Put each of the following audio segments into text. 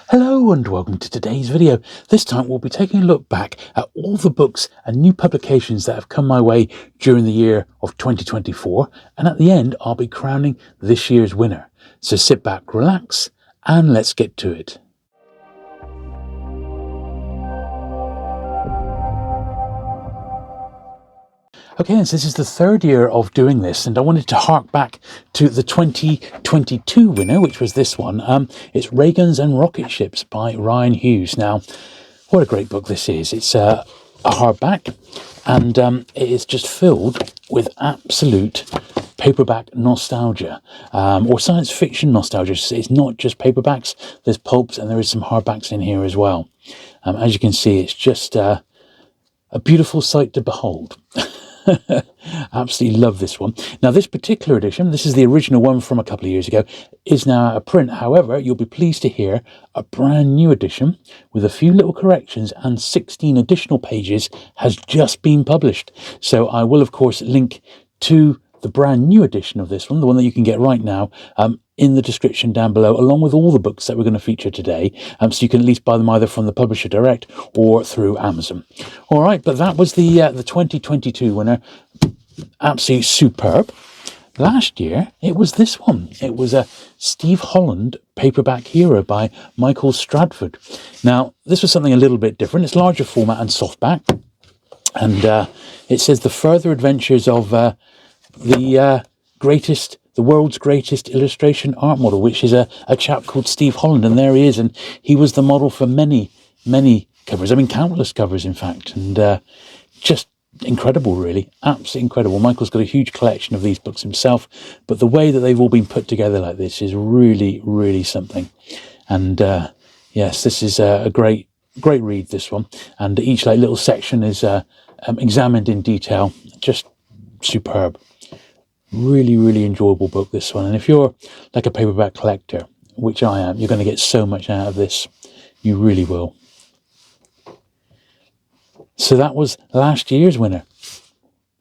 Hello and welcome to today's video. This time we'll be taking a look back at all the books and new publications that have come my way during the year of 2024, and at the end I'll be crowning this year's winner. So sit back, relax, and let's get to it. Okay, so this is the third year of doing this, and I wanted to hark back to the 2022 winner, which was this one. It's RAYGUNS and Rocket Ships by Rian Hughes. Now, what a great book this is. It's a hardback, and it is just filled with absolute paperback nostalgia, or science fiction nostalgia. It's not just paperbacks, there's pulps, and there is some hardbacks in here as well. As you can see, it's just a beautiful sight to behold. Absolutely love this one. Now, this particular edition, this is the original one from a couple of years ago, is now a print. However, you'll be pleased to hear a brand new edition with a few little corrections and 16 additional pages has just been published. So I will, of course, link to the brand new edition of this one, the one that you can get right now, in the description down below, along with all the books that we're going to feature today, so you can at least buy them either from the publisher direct or through Amazon. All right, but that was the 2022 winner. Absolutely superb. Last year, it was this one. It was a Steve Holland paperback hero by Michael Stradford. Now, this was something a little bit different. It's larger format and softback, and it says the further adventures of the world's greatest illustration art model, which is a chap called Steve Holland, and there he is, and he was the model for many covers. I mean, countless covers, in fact, and just incredible, really, absolutely incredible. Michael's got a huge collection of these books himself, but the way that they've all been put together like this is really something. And yes, this is a great read, this one, and each little section is examined in detail. Just superb. Really enjoyable book, this one. And if you're like a paperback collector, which I am, you're going to get so much out of this. You really will. So that was last year's winner,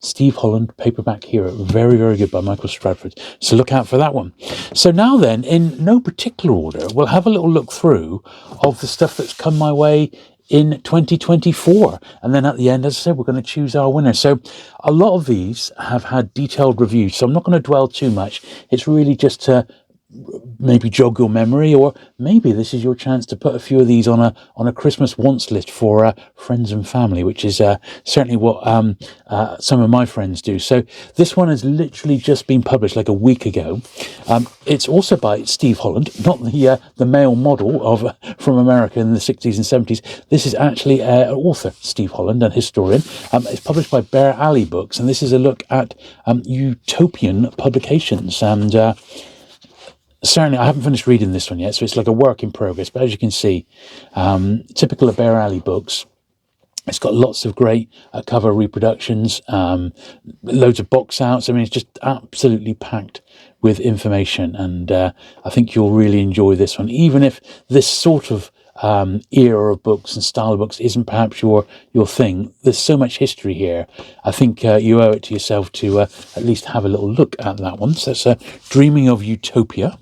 Steve Holland paperback hero. Very good by Michael Stradford. So look out for that one. So now then, in no particular order, we'll have a little look through of the stuff that's come my way in 2024, and then at the end, as I said, we're going to choose our winner. So a lot of these have had detailed reviews, so I'm not going to dwell too much. It's really just to maybe jog your memory, or maybe this is your chance to put a few of these on a Christmas wants list for friends and family, which is certainly what some of my friends do. So this one has literally just been published like a week ago. It's also by Steve Holland, not the male model of from America in the 60s and 70s. This is actually an author, Steve Holland, an historian. It's published by Bear Alley Books, and this is a look at Utopian publications. And certainly, I haven't finished reading this one yet, so it's like a work in progress. But as you can see, typical of Bear Alley Books, it's got lots of great cover reproductions, loads of box outs. I mean, it's just absolutely packed with information, and I think you'll really enjoy this one, even if this sort of era of books and style of books isn't perhaps your thing. There's so much history here. I think you owe it to yourself to at least have a little look at that one. So that's Dreaming of Utopia.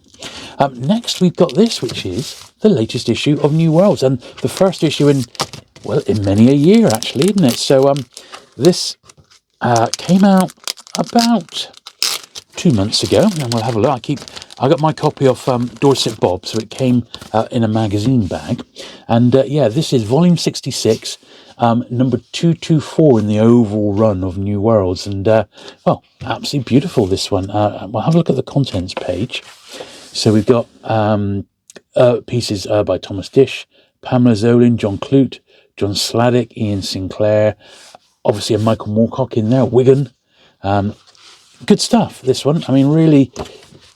Next, we've got this, which is the latest issue of New Worlds, and the first issue in many a year, actually, isn't it? So this came out about 2 months ago, and we'll have a look. I got my copy of Dorset Bob, so it came in a magazine bag, and this is volume 66, number 224 in the overall run of New Worlds, and absolutely beautiful, this one. We'll have a look at the contents page. So we've got pieces by Thomas Dish, Pamela Zolin, John Clute, John Sladdick, Ian Sinclair, obviously a Michael Moorcock in there, Wigan. Good stuff, this one. I mean, really,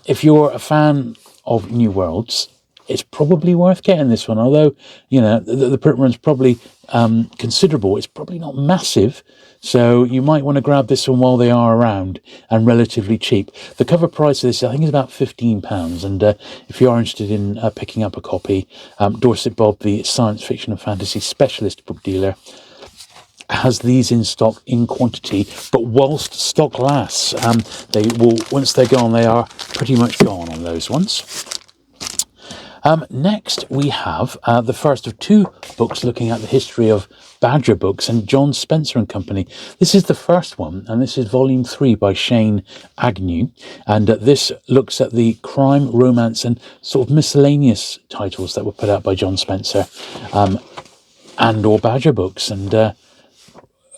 if you're a fan of New Worlds, it's probably worth getting this one. Although, the print run's probably considerable. It's probably not massive, so you might want to grab this one while they are around and relatively cheap. The cover price of this, I think, is about £15. And if you are interested in picking up a copy, Dorset Bob, the science fiction and fantasy specialist book dealer, has these in stock in quantity, but whilst stock lasts, they will, once they're gone, they are pretty much gone on those ones. Next, we have the first of two books looking at the history of Badger Books and John Spencer and Company. This is the first one, and this is Volume 3 by Shane Agnew. And this looks at the crime, romance, and sort of miscellaneous titles that were put out by John Spencer and or Badger Books. And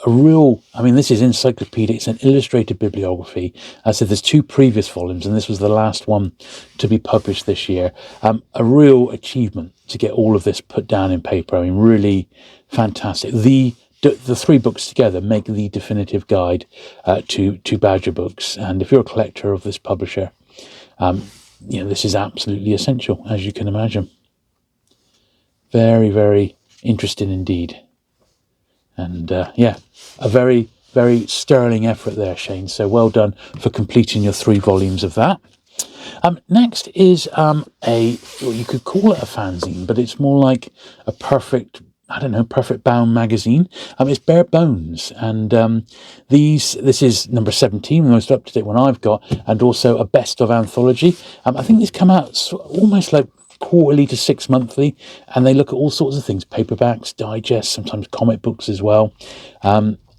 this is encyclopedic. It's an illustrated bibliography. As I said, there's two previous volumes, and this was the last one to be published this year. A real achievement to get all of this put down in paper. I mean, really fantastic. The three books together make the definitive guide to Badger Books. And if you're a collector of this publisher, this is absolutely essential, as you can imagine. Very, very interesting indeed. And a very, very sterling effort there, Shane. So well done for completing your 3 volumes of that. Next is you could call it a fanzine, but it's more like a perfect bound magazine. It's Bare Bones, and this is number 17, the most up-to-date one I've got, and also a best of anthology. I think these come out almost like quarterly to 6 monthly, and they look at all sorts of things: paperbacks, digests, sometimes comic books as well.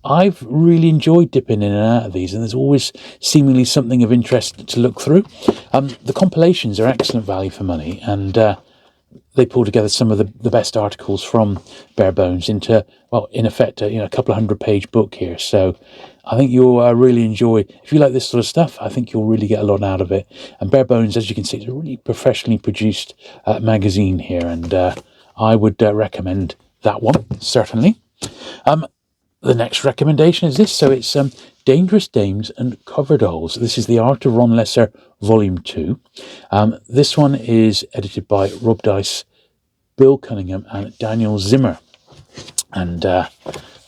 I've really enjoyed dipping in and out of these, and there's always seemingly something of interest to look through. The compilations are excellent value for money, and they pull together some of the best articles from Bare Bones into, well, in effect, a couple of 100-page book here. So I think you'll really enjoy, if you like this sort of stuff, I think you'll really get a lot out of it. And Bare Bones, as you can see, is a really professionally produced magazine here, and I would recommend that one, certainly. The next recommendation is this. So it's Dangerous Dames and Cover Dolls. This is The Art of Ron Lesser, Volume 2. This one is edited by Rob Dice, Bill Cunningham, and Daniel Zimmer. And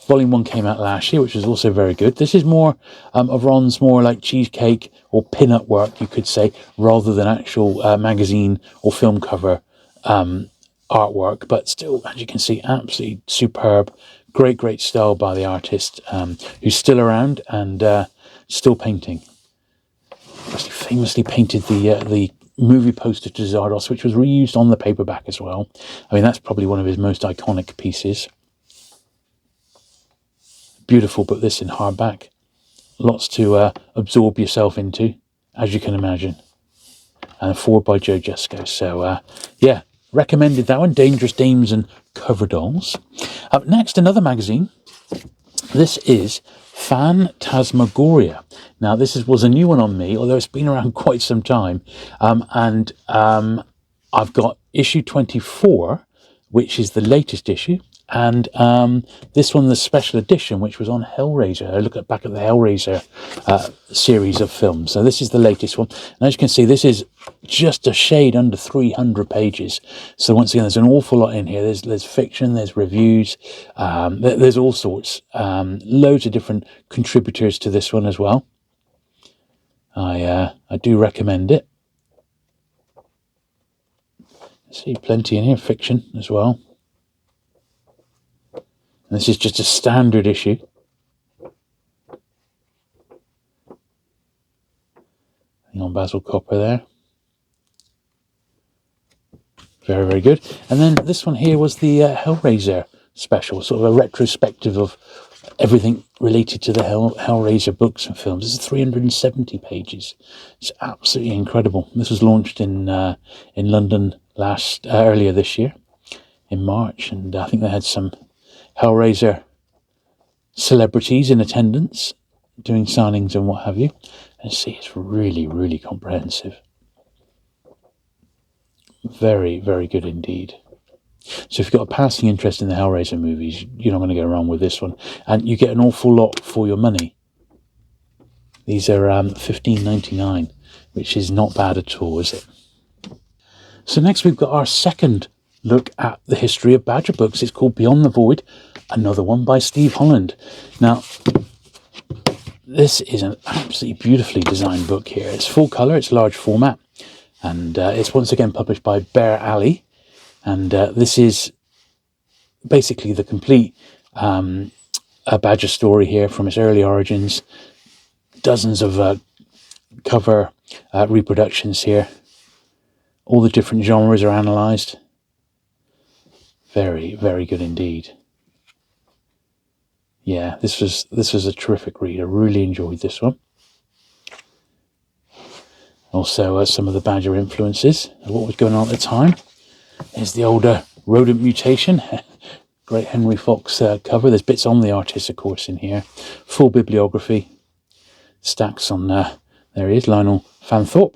Volume 1 came out last year, which was also very good. This is more of Ron's more like cheesecake or pin-up work, you could say, rather than actual magazine or film cover artwork. But still, as you can see, absolutely superb. Great style by the artist, who's still around and still painting. He famously painted the movie poster to Zardos, which was reused on the paperback as well. I mean, that's probably one of his most iconic pieces. Beautiful, but this in hardback. Lots to absorb yourself into, as you can imagine. And forward by Joe Jesco. So, recommended that one, Dangerous Dames and Cover Dolls. Next, another magazine. This is Phantasmagoria. Now, this was a new one on me, although it's been around quite some time. I've got issue 24, which is the latest issue. And this one, the special edition, which was on Hellraiser. I look back at the Hellraiser series of films. So this is the latest one. And as you can see, this is just a shade under 300 pages. So once again, there's an awful lot in here. There's fiction, there's reviews, there's all sorts. Loads of different contributors to this one as well. I do recommend it. See, plenty in here, fiction as well. And this is just a standard issue. Hang on, Basil Copper there. Very, very good. And then this one here was the Hellraiser special, sort of a retrospective of everything related to the Hellraiser books and films. This is 370 pages. It's absolutely incredible. This was launched in London earlier this year, in March, and I think they had some Hellraiser celebrities in attendance doing signings and what have you. And see, it's really, really comprehensive. Very, very good indeed. So if you've got a passing interest in the Hellraiser movies, you're not going to go wrong with this one. And you get an awful lot for your money. These are $15.99, which is not bad at all, is it? So next we've got our second look at the history of Badger Books. It's called Beyond the Void, another one by Steve Holland. Now, this is an absolutely beautifully designed book here. It's full colour, it's large format, and it's once again published by Bear Alley. And this is basically the complete Badger story here from its early origins. Dozens of cover reproductions here. All the different genres are analysed. Very, very good indeed. Yeah, this was a terrific read. I really enjoyed this one. Also, some of the Badger influences of what was going on at the time. There's the older rodent mutation. Great Henry Fox cover. There's bits on the artist, of course, in here. Full bibliography. Stacks on, there he is, Lionel Fanthorpe.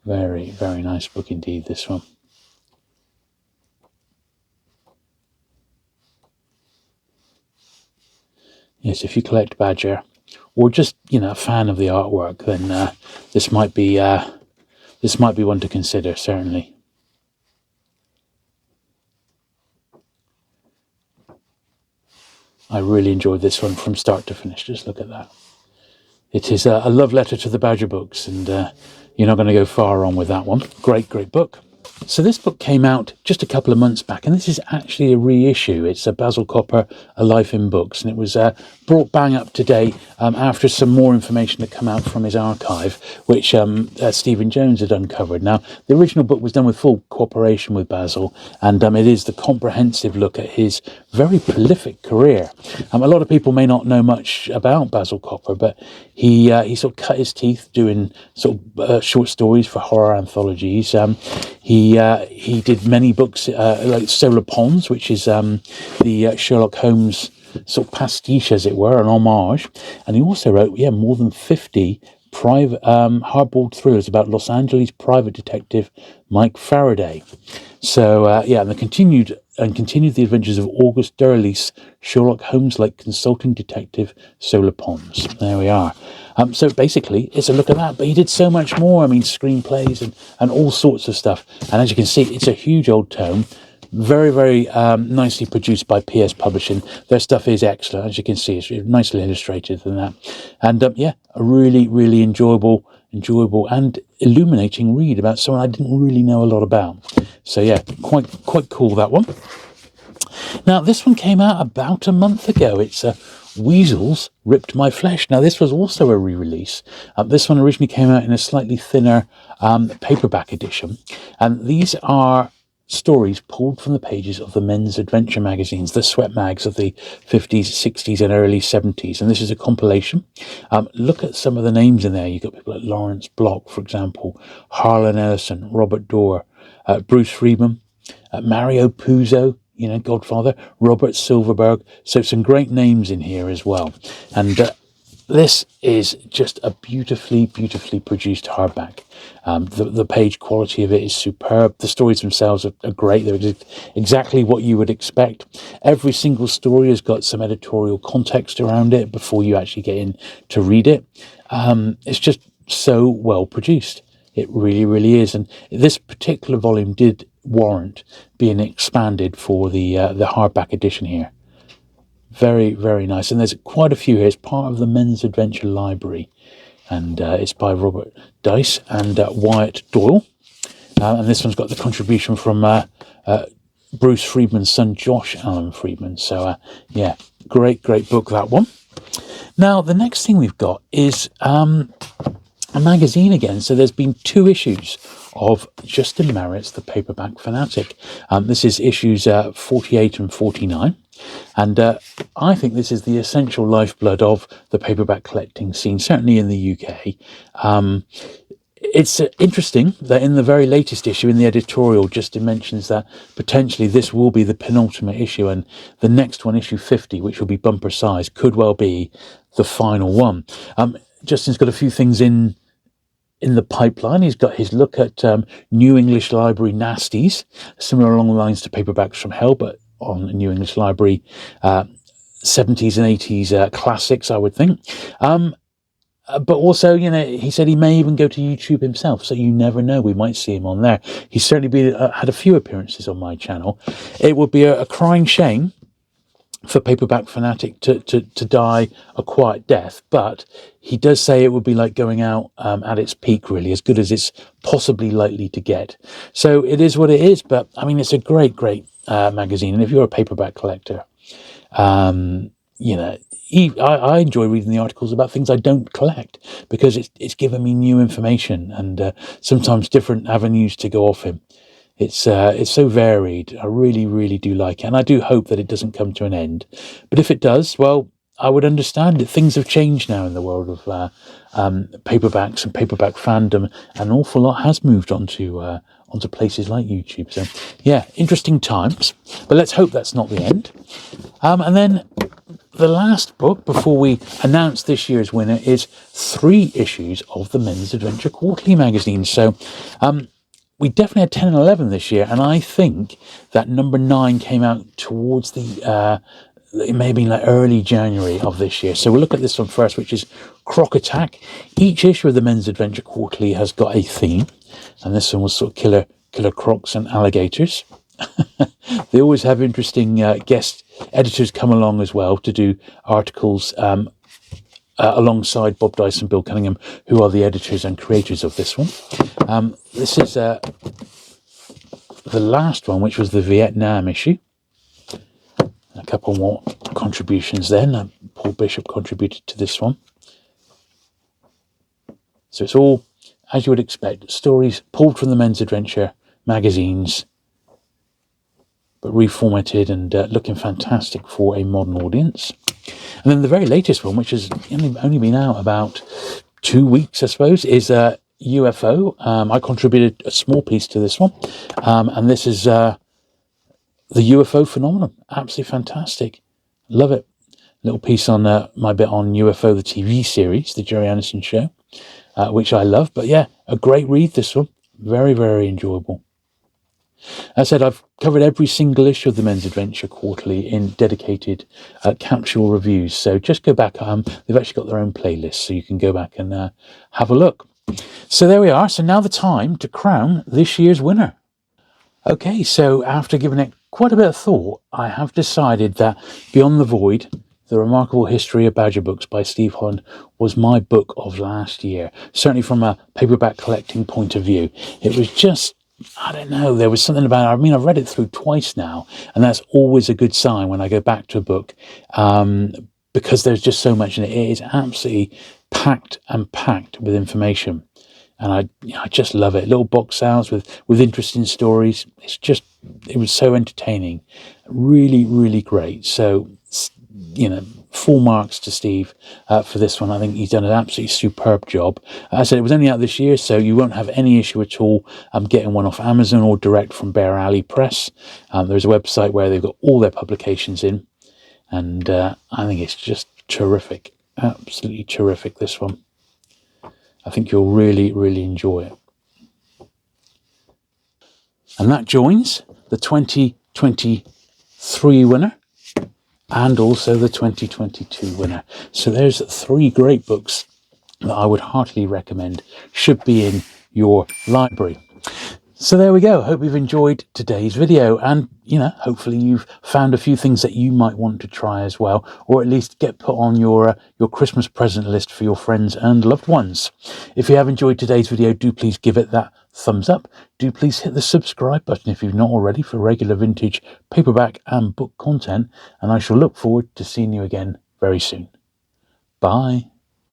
Very, very nice book indeed, this one. Yes, if you collect Badger, or just, you know, a fan of the artwork, then this might be one to consider, certainly. I really enjoyed this one from start to finish. Just look at that. It is a love letter to the Badger books, and you're not going to go far wrong with that one. Great, great book. So this book came out just a couple of months back, and this is actually a reissue. It's a Basil Copper, A Life in Books, and it was brought bang up to date after some more information had come out from his archive, which Stephen Jones had uncovered. Now, the original book was done with full cooperation with Basil, and it is the comprehensive look at his very prolific career. A lot of people may not know much about Basil Copper, but he sort of cut his teeth doing sort of short stories for horror anthologies. He did many books like Solar Ponds, which is the Sherlock Holmes sort of pastiche, as it were, an homage. And he also wrote, more than 50 private hardboiled thrillers about Los Angeles private detective Mike Faraday. So and they continued the adventures of August Derley's Sherlock Holmes-like consulting detective Solar Ponds. There we are. So basically, it's a look at that. But he did so much more. I mean, screenplays and all sorts of stuff. And as you can see, it's a huge old tome. Very, very nicely produced by PS Publishing. Their stuff is excellent. As you can see, it's nicely illustrated and that. And a really, really enjoyable and illuminating read about someone I didn't really know a lot about. So yeah, quite cool, that one. Now, this one came out about a month ago. It's Weasels Ripped My Flesh. Now, this was also a re-release. This one originally came out in a slightly thinner paperback edition. And these are stories pulled from the pages of the men's adventure magazines, the sweat mags of the 50s, 60s and early 70s. And this is a compilation. Look at some of the names in there. You've got people like Lawrence Block, for example, Harlan Ellison, Robert Dorr, Bruce Friedman, Mario Puzo, Godfather, Robert Silverberg. So some great names in here as well. And this is just a beautifully, beautifully produced hardback. The page quality of it is superb. The stories themselves are great. They're exactly what you would expect. Every single story has got some editorial context around it before you actually get in to read it. It's just so well produced. It really, really is. And this particular volume did warrant being expanded for the hardback edition here. Very, very nice. And there's quite a few here. It's part of the Men's Adventure Library. And it's by Robert Dice and Wyatt Doyle. And this one's got the contribution from Bruce Friedman's son, Josh Allen Friedman. So, great book, that one. Now, the next thing we've got is a magazine again. So there's been 2 issues of Justin Marrett's The Paperback Fanatic. This is issues 48 and 49. And I think this is the essential lifeblood of the paperback collecting scene, certainly in the UK. It's interesting that in the very latest issue, in the editorial, Justin mentions that potentially this will be the penultimate issue, and the next one, issue 50, which will be bumper size, could well be the final one. Justin's got a few things in the pipeline. He's got his look at New English Library nasties, similar along the lines to Paperbacks from Hell, but on New English Library 70s and 80s classics, I would think. But also, he said he may even go to YouTube himself, so you never know. We might see him on there. He's certainly had a few appearances on my channel. It would be a crying shame for Paperback Fanatic to die a quiet death, but he does say it would be like going out at its peak, really, as good as it's possibly likely to get. So it is what it is, but I mean, it's a great magazine, and if you're a paperback collector, you know, I enjoy reading the articles about things I don't collect, because it's given me new information and sometimes different avenues to go off in. It's so varied. I really, really do like it, and I do hope that it doesn't come to an end. But if it does, well, I would understand it. Things have changed now in the world of paperbacks and paperback fandom, and an awful lot has moved onto places like YouTube. So, yeah, interesting times. But let's hope that's not the end. And then the last book before we announce this year's winner is 3 issues of the Men's Adventure Quarterly magazine. So we definitely had 10 and 11 this year, and I think that number 9 came out towards it may have been like early January of this year. So we'll look at this one first, which is Croc Attack. Each issue of the Men's Adventure Quarterly has got a theme, and this one was sort of killer crocs and alligators. They always have interesting guest editors come along as well to do articles alongside Bob Dice and Bill Cunningham, who are the editors and creators of this one. This is the last one, which was the Vietnam issue. A couple more contributions then. Paul Bishop contributed to this one. So it's all, as you would expect, stories pulled from the Men's Adventure magazines, but reformatted and looking fantastic for a modern audience. And then the very latest one, which has only been out about 2 weeks, I suppose, is U.F.O. I contributed a small piece to this one, and this is the U.F.O. phenomenon. Absolutely fantastic. Love it. Little piece on my bit on U.F.O. the TV series, the Jerry Anderson show, which I love. But yeah, a great read, this one. Very, very enjoyable. As I said, I've covered every single issue of the Men's Adventure Quarterly in dedicated capsule reviews. So just go back. They've actually got their own playlist, so you can go back and have a look. So there we are. So now the time to crown this year's winner. Okay, so after giving it quite a bit of thought, I have decided that Beyond the Void, The Remarkable History of Badger Books by Steve Holland, was my book of last year. Certainly from a paperback collecting point of view. It was just, I don't know, there was something about it. I mean, I've read it through twice now, and that's always a good sign when I go back to a book, because there's just so much in it. It is absolutely packed with information. And I just love it. Little box outs with interesting stories. It was so entertaining. Really, really great. So, full marks to Steve for this one. I think he's done an absolutely superb job. As I said, it was only out this year, so you won't have any issue at all getting one off Amazon or direct from Bear Alley Press. There's a website where they've got all their publications in, and I think it's just terrific. Absolutely terrific, this one. I think you'll really, really enjoy it. And that joins the 2023 winner and also the 2022 winner. So there's 3 great books that I would heartily recommend should be in your library. So there we go. Hope you've enjoyed today's video, and hopefully you've found a few things that you might want to try as well, or at least get put on your Christmas present list for your friends and loved ones. If you have enjoyed today's video, do please give it that thumbs up. Do please hit the subscribe button if you've not already for regular vintage paperback and book content, and I shall look forward to seeing you again very soon. Bye.